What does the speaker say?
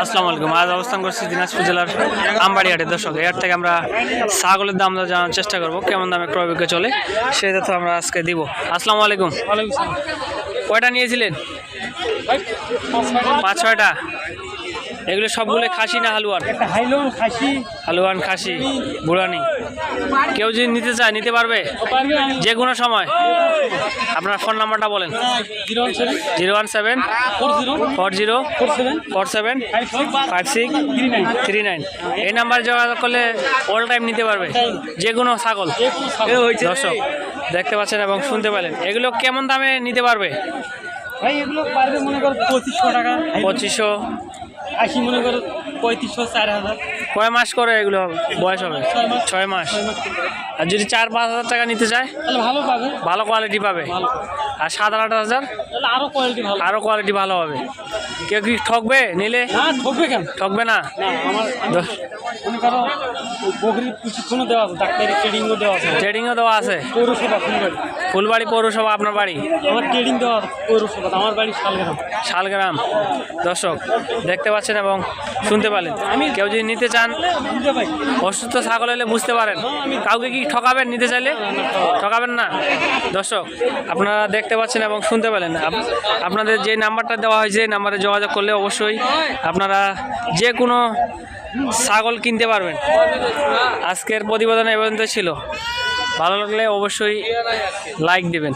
আসসালামু আলাইকুম। আজ অবস্থান করছি দিনাজপুর জেলার আমবাড়ি হাটে। দর্শক, এই হাট থেকে আমরা ছাগলের দাম জানার চেষ্টা করব, কেমন দামে ক্রয় বিক্রয় চলে সেই তথ্য আমরা আজকে দিব। আসসালামু আলাইকুম। কয়টা নিয়েছিলেন? 5-6টা। এগুলো সবগুলো খাসি না হালুয়ান? হালুয়ান খাসি বুড়ানি। কেউ যদি নিতে চায় নিতে পারবে যে কোনো সময়। আপনার ফোন নাম্বারটা বলেন। 01740475639। এই নাম্বারে যোগাযোগ করলে অল টাইম নিতে পারবে যে কোনো ছাগল। দর্শক দেখতে পাচ্ছেন এবং শুনতে পেলেন, এগুলো কেমন দামে নিতে পারবে? ভাই এগুলো পারবে মনে করো 2500 টাকা, 2500। 80 মনে করো 3500, 4000। কয় মাস করে এগুলো বয়স হবে? 6 মাস। আর যদি 4-5 হাজার টাকা নিতে চায় তাহলে ভালো পাবে, ভালো কোয়ালিটি পাবে। আর 7-8 হাজার তাহলে আরো কোয়ালিটি ভালো হবে। কেউ কি ঠকবে নিলে? না, ঠকবে কেন? ঠকবে না। আমার মনে করো বকরির প্রশিক্ষণও দেওয়া আছে, ডাক্তারি ট্রেনিংও দেওয়া আছে। ট্রেনিংও দেওয়া আছে? পৌরসভা ফুলবাড়ি পৌরসভা আপনার বাড়ি? আমার ট্রেনিং দেওয়া পৌরসভা, আমার বাড়ি শালগ্রাম। দর্শক দেখতে পাচ্ছেন এবং শুনতে পারলেন, কেউ যদি নিতে চান, অসুস্থ ছাগল হলে বুঝতে পারেন, কাউকে কি ঠকাবেন নিতে চাইলে? ঠকাবেন না। দর্শক আপনারা দেখতে পাচ্ছেন এবং শুনতে পেলেন, আপনাদের যে নাম্বারটা দেওয়া হয়েছে এই নাম্বারে যোগাযোগ করলে অবশ্যই আপনারা যে কোনো ছাগল কিনতে পারবেন। আজকের প্রতিবেদন এ পর্যন্ত ছিল। ভালো লাগলে অবশ্যই লাইক দিবেন।